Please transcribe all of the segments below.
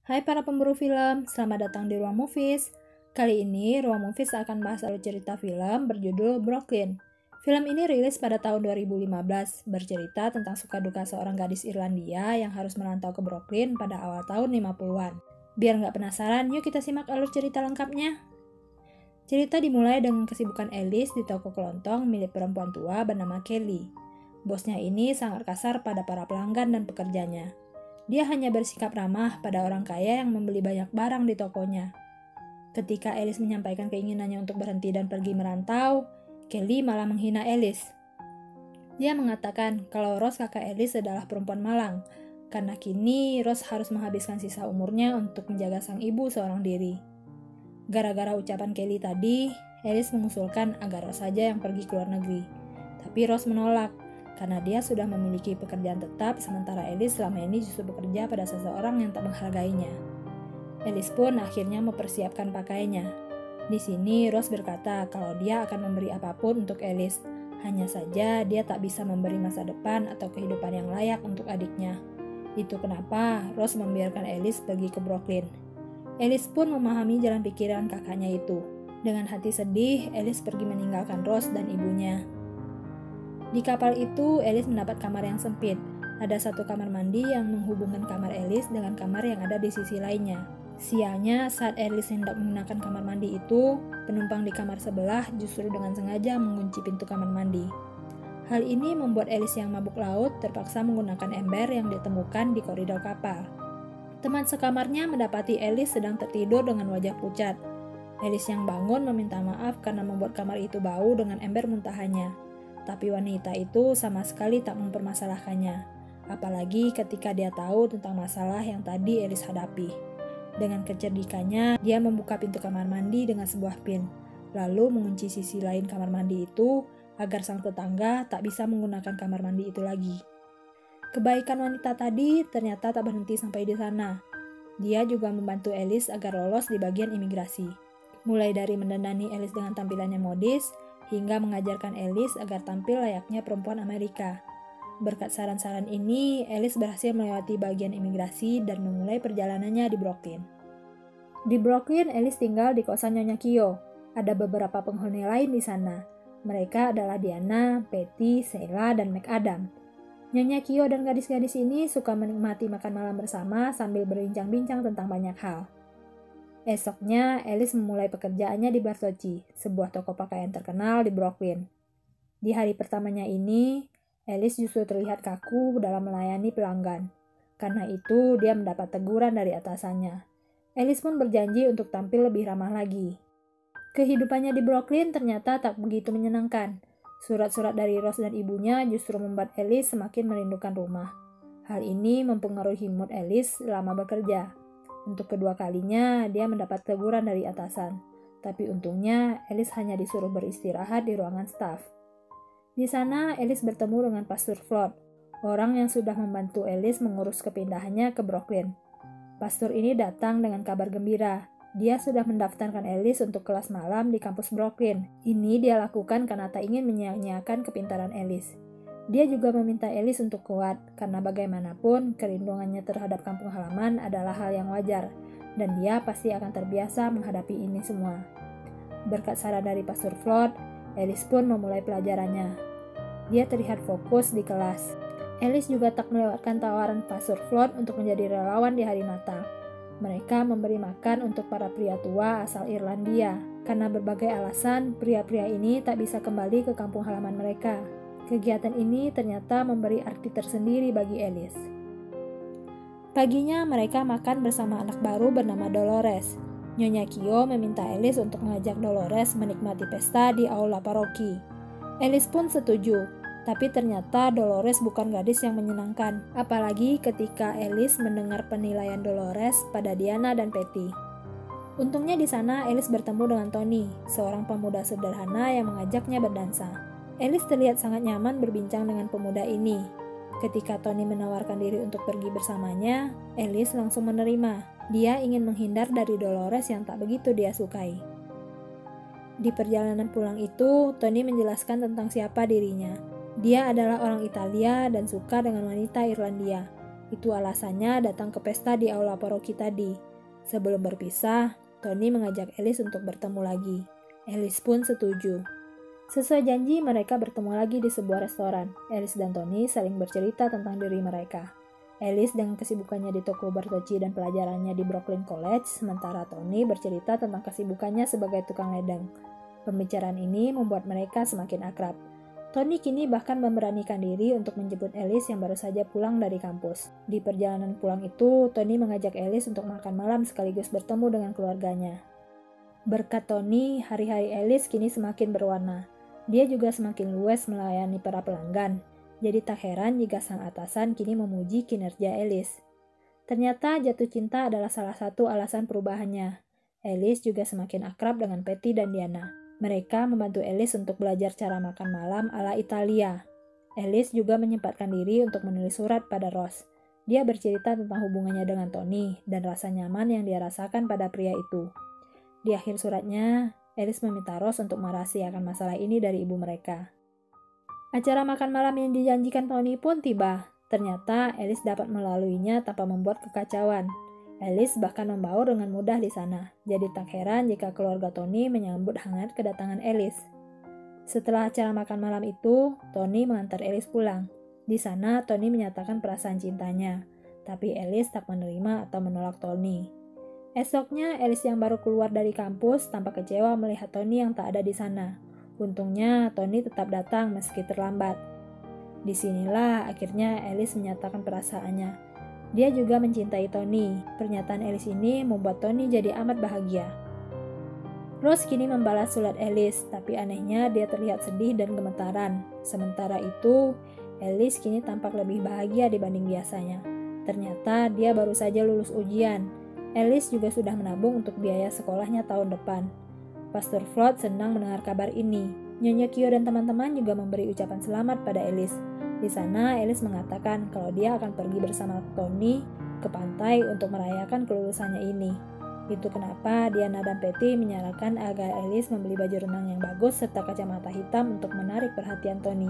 Hai para pemburu film, selamat datang di Ruang Movies. Kali ini Ruang Movies akan bahas alur cerita film berjudul Brooklyn. Film ini rilis pada tahun 2015, bercerita tentang suka duka seorang gadis Irlandia yang harus merantau ke Brooklyn pada awal tahun 50-an. Biar nggak penasaran, yuk kita simak alur cerita lengkapnya. Cerita dimulai dengan kesibukan Alice di toko kelontong milik perempuan tua bernama Kelly. Bosnya ini sangat kasar pada para pelanggan dan pekerjanya. Dia hanya bersikap ramah pada orang kaya yang membeli banyak barang di tokonya. Ketika Alice menyampaikan keinginannya untuk berhenti dan pergi merantau, Kelly malah menghina Alice. Dia mengatakan kalau Rose kakak Alice adalah perempuan malang, karena kini Rose harus menghabiskan sisa umurnya untuk menjaga sang ibu seorang diri. Gara-gara ucapan Kelly tadi, Alice mengusulkan agar Rose saja yang pergi ke luar negeri. Tapi Rose menolak, karena dia sudah memiliki pekerjaan tetap sementara Alice selama ini justru bekerja pada seseorang yang tak menghargainya. Alice pun akhirnya mempersiapkan pakaiannya. Di sini Rose berkata kalau dia akan memberi apapun untuk Alice, hanya saja dia tak bisa memberi masa depan atau kehidupan yang layak untuk adiknya. Itu kenapa Rose membiarkan Alice pergi ke Brooklyn. Alice pun memahami jalan pikiran kakaknya itu. Dengan hati sedih, Alice pergi meninggalkan Rose dan ibunya. Di kapal itu, Alice mendapat kamar yang sempit. Ada satu kamar mandi yang menghubungkan kamar Alice dengan kamar yang ada di sisi lainnya. Sialnya, saat Alice hendak menggunakan kamar mandi itu, penumpang di kamar sebelah justru dengan sengaja mengunci pintu kamar mandi. Hal ini membuat Alice yang mabuk laut terpaksa menggunakan ember yang ditemukan di koridor kapal. Teman sekamarnya mendapati Alice sedang tertidur dengan wajah pucat. Alice yang bangun meminta maaf karena membuat kamar itu bau dengan ember muntahannya. Tapi wanita itu sama sekali tak mempermasalahkannya, apalagi ketika dia tahu tentang masalah yang tadi Alice hadapi. Dengan kecerdikannya, dia membuka pintu kamar mandi dengan sebuah pin, lalu mengunci sisi lain kamar mandi itu agar sang tetangga tak bisa menggunakan kamar mandi itu lagi. Kebaikan wanita tadi ternyata tak berhenti sampai di sana. Dia juga membantu Alice agar lolos di bagian imigrasi. Mulai dari mendandani Alice dengan tampilannya modis, hingga mengajarkan Alice agar tampil layaknya perempuan Amerika. Berkat saran-saran ini, Alice berhasil melewati bagian imigrasi dan memulai perjalanannya di Brooklyn. Di Brooklyn, Alice tinggal di kosan Nyonya Kyo. Ada beberapa penghuni lain di sana. Mereka adalah Diana, Patty, Sheila, dan McAdam. Nyonya Kyo dan gadis-gadis ini suka menikmati makan malam bersama sambil berbincang-bincang tentang banyak hal. Esoknya, Alice memulai pekerjaannya di Barsochi, sebuah toko pakaian terkenal di Brooklyn. Di hari pertamanya ini, Alice justru terlihat kaku dalam melayani pelanggan. Karena itu, dia mendapat teguran dari atasannya. Alice pun berjanji untuk tampil lebih ramah lagi. Kehidupannya di Brooklyn ternyata tak begitu menyenangkan. Surat-surat dari Rose dan ibunya justru membuat Alice semakin merindukan rumah. Hal ini mempengaruhi mood Alice selama bekerja. Untuk kedua kalinya, dia mendapat teguran dari atasan. Tapi untungnya, Alice hanya disuruh beristirahat di ruangan staf. Di sana, Alice bertemu dengan Pastor Flood, orang yang sudah membantu Alice mengurus kepindahannya ke Brooklyn. Pastor ini datang dengan kabar gembira. Dia sudah mendaftarkan Alice untuk kelas malam di kampus Brooklyn. Ini dia lakukan karena tak ingin menyia-nyiakan kepintaran Alice. Dia juga meminta Alice untuk kuat, karena bagaimanapun kerinduannya terhadap kampung halaman adalah hal yang wajar, dan dia pasti akan terbiasa menghadapi ini semua. Berkat saran dari Pastor Flood, Alice pun memulai pelajarannya. Dia terlihat fokus di kelas. Alice juga tak melewatkan tawaran Pastor Flood untuk menjadi relawan di hari Natal. Mereka memberi makan untuk para pria tua asal Irlandia. Karena berbagai alasan, pria-pria ini tak bisa kembali ke kampung halaman mereka. Kegiatan ini ternyata memberi arti tersendiri bagi Alice. Paginya mereka makan bersama anak baru bernama Dolores. Nyonya Kyo meminta Alice untuk mengajak Dolores menikmati pesta di aula paroki. Alice pun setuju, tapi ternyata Dolores bukan gadis yang menyenangkan, apalagi ketika Alice mendengar penilaian Dolores pada Diana dan Patty. Untungnya di sana Alice bertemu dengan Tony, seorang pemuda sederhana yang mengajaknya berdansa. Alice terlihat sangat nyaman berbincang dengan pemuda ini. Ketika Tony menawarkan diri untuk pergi bersamanya, Alice langsung menerima. Dia ingin menghindar dari Dolores yang tak begitu dia sukai. Di perjalanan pulang itu, Tony menjelaskan tentang siapa dirinya. Dia adalah orang Italia dan suka dengan wanita Irlandia. Itu alasannya datang ke pesta di aula paroki tadi. Sebelum berpisah, Tony mengajak Alice untuk bertemu lagi. Alice pun setuju. Sesuai janji, mereka bertemu lagi di sebuah restoran. Alice dan Tony saling bercerita tentang diri mereka. Alice dengan kesibukannya di toko Bertocci dan pelajarannya di Brooklyn College, sementara Tony bercerita tentang kesibukannya sebagai tukang ledeng. Pembicaraan ini membuat mereka semakin akrab. Tony kini bahkan memberanikan diri untuk menjemput Alice yang baru saja pulang dari kampus. Di perjalanan pulang itu, Tony mengajak Alice untuk makan malam sekaligus bertemu dengan keluarganya. Berkat Tony, hari-hari Alice kini semakin berwarna. Dia juga semakin luwes melayani para pelanggan. Jadi tak heran jika sang atasan kini memuji kinerja Alice. Ternyata jatuh cinta adalah salah satu alasan perubahannya. Alice juga semakin akrab dengan Patty dan Diana. Mereka membantu Alice untuk belajar cara makan malam ala Italia. Alice juga menyempatkan diri untuk menulis surat pada Ross. Dia bercerita tentang hubungannya dengan Tony dan rasa nyaman yang dia rasakan pada pria itu. Di akhir suratnya, Alice meminta Ross untuk merahasiakan masalah ini dari ibu mereka. Acara makan malam yang dijanjikan Tony pun tiba. Ternyata Alice dapat melaluinya tanpa membuat kekacauan. Alice bahkan membaur dengan mudah di sana. Jadi tak heran jika keluarga Tony menyambut hangat kedatangan Alice. Setelah acara makan malam itu, Tony mengantar Alice pulang. Di sana, Tony menyatakan perasaan cintanya. Tapi Alice tak menerima atau menolak Tony. Esoknya, Alice yang baru keluar dari kampus tampak kecewa melihat Tony yang tak ada di sana. Untungnya, Tony tetap datang meski terlambat. Disinilah akhirnya Alice menyatakan perasaannya. Dia juga mencintai Tony. Pernyataan Alice ini membuat Tony jadi amat bahagia. Ross kini membalas surat Alice, tapi anehnya dia terlihat sedih dan gemetaran. Sementara itu, Alice kini tampak lebih bahagia dibanding biasanya. Ternyata dia baru saja lulus ujian. Alice juga sudah menabung untuk biaya sekolahnya tahun depan. Pastor Flood senang mendengar kabar ini. Nyonya Kyo dan teman-teman juga memberi ucapan selamat pada Alice. Di sana, Alice mengatakan kalau dia akan pergi bersama Tony ke pantai untuk merayakan kelulusannya ini. Itu kenapa Diana dan Patty menyarankan agar Alice membeli baju renang yang bagus serta kacamata hitam untuk menarik perhatian Tony.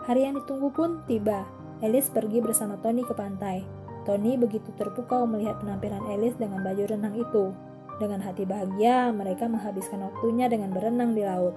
Hari yang ditunggu pun tiba. Alice pergi bersama Tony ke pantai. Tony begitu terpukau melihat penampilan Alice dengan baju renang itu. Dengan hati bahagia, mereka menghabiskan waktunya dengan berenang di laut.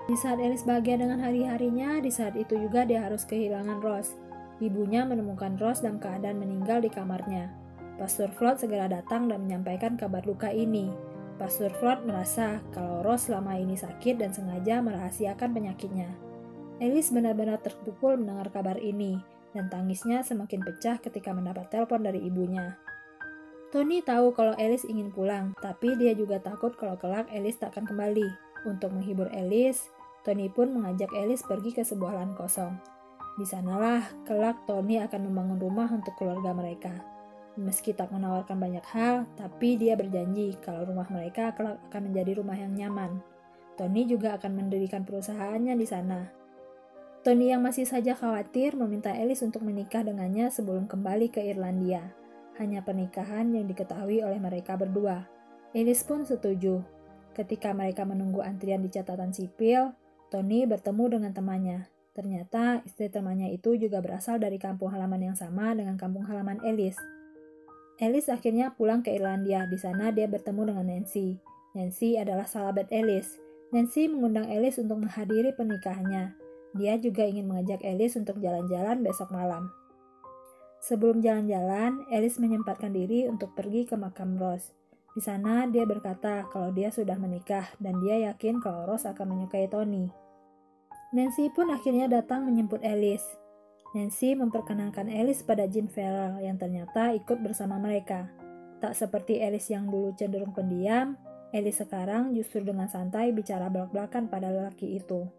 Di saat Alice bahagia dengan hari-harinya, di saat itu juga dia harus kehilangan Ross. Ibunya menemukan Ross dalam keadaan meninggal di kamarnya. Pastor Flood segera datang dan menyampaikan kabar duka ini. Pastor Flood merasa kalau Ross selama ini sakit dan sengaja merahasiakan penyakitnya. Alice benar-benar terpukul mendengar kabar ini, dan tangisnya semakin pecah ketika mendapat telepon dari ibunya. Tony tahu kalau Alice ingin pulang, tapi dia juga takut kalau kelak Alice tak akan kembali. Untuk menghibur Alice, Tony pun mengajak Alice pergi ke sebuah lahan kosong. Di sanalah kelak Tony akan membangun rumah untuk keluarga mereka. Meski tak menawarkan banyak hal, tapi dia berjanji kalau rumah mereka kelak akan menjadi rumah yang nyaman. Tony juga akan mendirikan perusahaannya di sana. Tony yang masih saja khawatir meminta Alice untuk menikah dengannya sebelum kembali ke Irlandia. Hanya pernikahan yang diketahui oleh mereka berdua. Alice pun setuju. Ketika mereka menunggu antrian di catatan sipil, Tony bertemu dengan temannya. Ternyata istri temannya itu juga berasal dari kampung halaman yang sama dengan kampung halaman Alice. Alice akhirnya pulang ke Irlandia. Di sana dia bertemu dengan Nancy. Nancy adalah sahabat Alice. Nancy mengundang Alice untuk menghadiri pernikahannya. Dia juga ingin mengajak Alice untuk jalan-jalan besok malam. Sebelum jalan-jalan, Alice menyempatkan diri untuk pergi ke makam Ross. Di sana dia berkata kalau dia sudah menikah dan dia yakin kalau Ross akan menyukai Tony. Nancy pun akhirnya datang menjemput Alice. Nancy memperkenalkan Alice pada Jim Farrell yang ternyata ikut bersama mereka. Tak seperti Alice yang dulu cenderung pendiam, Alice sekarang justru dengan santai bicara belak-belakan pada lelaki itu.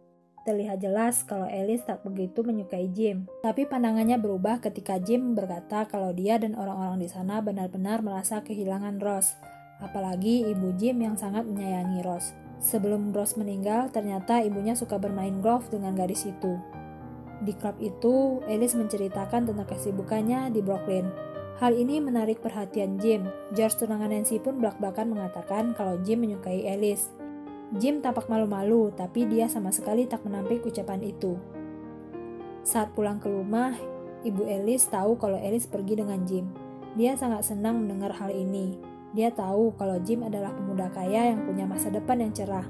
Terlihat jelas kalau Alice tak begitu menyukai Jim. Tapi pandangannya berubah ketika Jim berkata kalau dia dan orang-orang di sana benar-benar merasa kehilangan Ross. Apalagi ibu Jim yang sangat menyayangi Ross. Sebelum Ross meninggal, ternyata ibunya suka bermain golf dengan gadis itu. Di klub itu, Alice menceritakan tentang kesibukannya di Brooklyn. Hal ini menarik perhatian Jim. George tunangan Nancy pun belak-belakan mengatakan kalau Jim menyukai Alice. Jim tampak malu-malu, tapi dia sama sekali tak menampik ucapan itu. Saat pulang ke rumah, Ibu Alice tahu kalau Alice pergi dengan Jim. Dia sangat senang mendengar hal ini. Dia tahu kalau Jim adalah pemuda kaya yang punya masa depan yang cerah.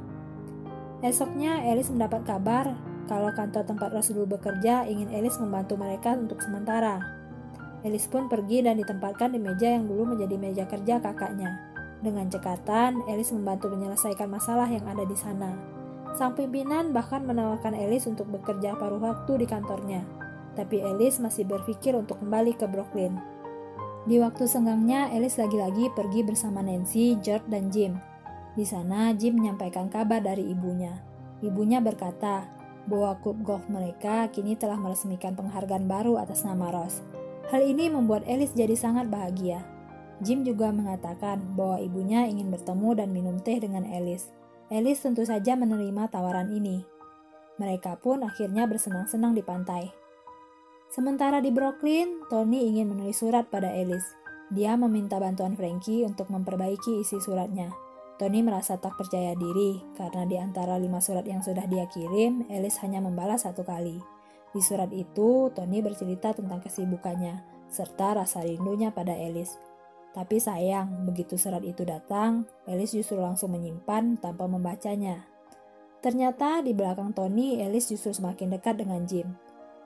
Esoknya Alice mendapat kabar kalau kantor tempat Rose dulu bekerja ingin Alice membantu mereka untuk sementara. Alice pun pergi dan ditempatkan di meja yang dulu menjadi meja kerja kakaknya. Dengan cekatan, Alice membantu menyelesaikan masalah yang ada di sana. Sang pimpinan bahkan menawarkan Alice untuk bekerja paruh waktu di kantornya. Tapi Alice masih berpikir untuk kembali ke Brooklyn. Di waktu senggangnya, Alice lagi-lagi pergi bersama Nancy, George, dan Jim. Di sana, Jim menyampaikan kabar dari ibunya. Ibunya berkata bahwa klub golf mereka kini telah meresmikan penghargaan baru atas nama Rose. Hal ini membuat Alice jadi sangat bahagia. Jim juga mengatakan bahwa ibunya ingin bertemu dan minum teh dengan Alice. Alice tentu saja menerima tawaran ini. Mereka pun akhirnya bersenang-senang di pantai. Sementara di Brooklyn, Tony ingin menulis surat pada Alice. Dia meminta bantuan Frankie untuk memperbaiki isi suratnya. Tony merasa tak percaya diri karena di antara 5 surat yang sudah dia kirim, Alice hanya membalas 1 kali. Di surat itu, Tony bercerita tentang kesibukannya, serta rasa rindunya pada Alice. Tapi sayang, begitu surat itu datang, Alice justru langsung menyimpan tanpa membacanya. Ternyata di belakang Tony, Alice justru semakin dekat dengan Jim.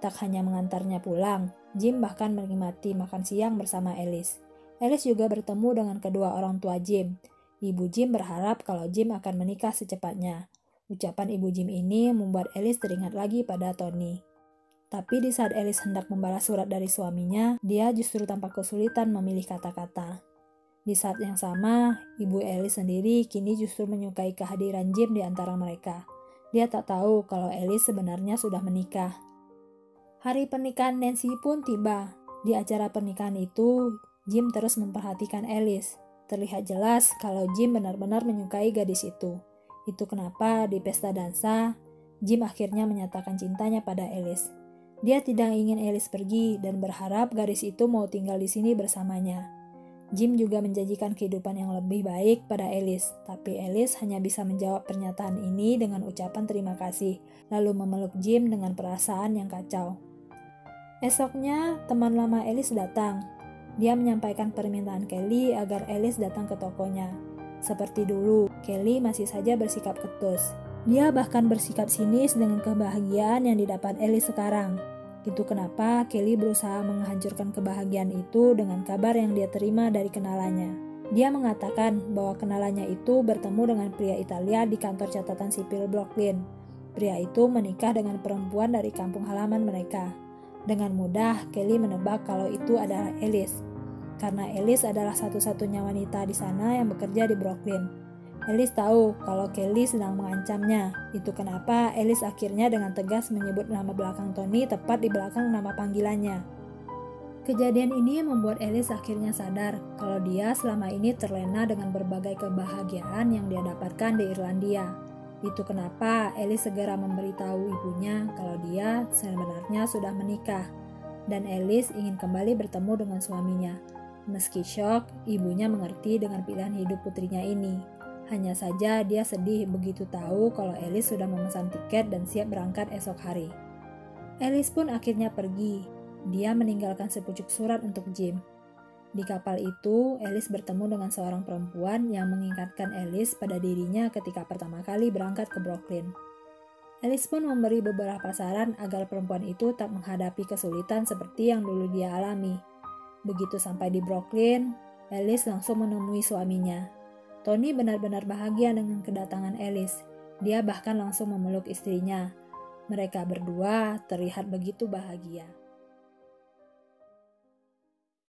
Tak hanya mengantarnya pulang, Jim bahkan menikmati makan siang bersama Alice. Alice juga bertemu dengan kedua orang tua Jim. Ibu Jim berharap kalau Jim akan menikah secepatnya. Ucapan ibu Jim ini membuat Alice teringat lagi pada Tony. Tapi di saat Alice hendak membalas surat dari suaminya, dia justru tampak kesulitan memilih kata-kata. Di saat yang sama, ibu Alice sendiri kini justru menyukai kehadiran Jim di antara mereka. Dia tak tahu kalau Alice sebenarnya sudah menikah. Hari pernikahan Nancy pun tiba. Di acara pernikahan itu, Jim terus memperhatikan Alice. Terlihat jelas kalau Jim benar-benar menyukai gadis itu. Itu kenapa di pesta dansa, Jim akhirnya menyatakan cintanya pada Alice. Dia tidak ingin Alice pergi dan berharap gadis itu mau tinggal di sini bersamanya. Jim juga menjanjikan kehidupan yang lebih baik pada Alice, tapi Alice hanya bisa menjawab pernyataan ini dengan ucapan terima kasih, lalu memeluk Jim dengan perasaan yang kacau. Esoknya, teman lama Alice datang. Dia menyampaikan permintaan Kelly agar Alice datang ke tokonya. Seperti dulu, Kelly masih saja bersikap ketus. Dia bahkan bersikap sinis dengan kebahagiaan yang didapat Alice sekarang. Itu kenapa Kelly berusaha menghancurkan kebahagiaan itu dengan kabar yang dia terima dari kenalannya. Dia mengatakan bahwa kenalannya itu bertemu dengan pria Italia di kantor catatan sipil Brooklyn. Pria itu menikah dengan perempuan dari kampung halaman mereka. Dengan mudah, Kelly menebak kalau itu adalah Alice. Karena Alice adalah satu-satunya wanita di sana yang bekerja di Brooklyn. Alice tahu kalau Kelly sedang mengancamnya. Itu kenapa Alice akhirnya dengan tegas menyebut nama belakang Tony tepat di belakang nama panggilannya. Kejadian ini membuat Alice akhirnya sadar kalau dia selama ini terlena dengan berbagai kebahagiaan yang dia dapatkan di Irlandia. Itu kenapa Alice segera memberitahu ibunya kalau dia sebenarnya sudah menikah. Dan Alice ingin kembali bertemu dengan suaminya. Meski syok, ibunya mengerti dengan pilihan hidup putrinya ini. Hanya saja dia sedih begitu tahu kalau Alice sudah memesan tiket dan siap berangkat esok hari. Alice pun akhirnya pergi. Dia meninggalkan sepucuk surat untuk Jim. Di kapal itu, Alice bertemu dengan seorang perempuan yang mengingatkan Alice pada dirinya ketika pertama kali berangkat ke Brooklyn. Alice pun memberi beberapa saran agar perempuan itu tak menghadapi kesulitan seperti yang dulu dia alami. Begitu sampai di Brooklyn, Alice langsung menemui suaminya. Tony benar-benar bahagia dengan kedatangan Alice. Dia bahkan langsung memeluk istrinya. Mereka berdua terlihat begitu bahagia.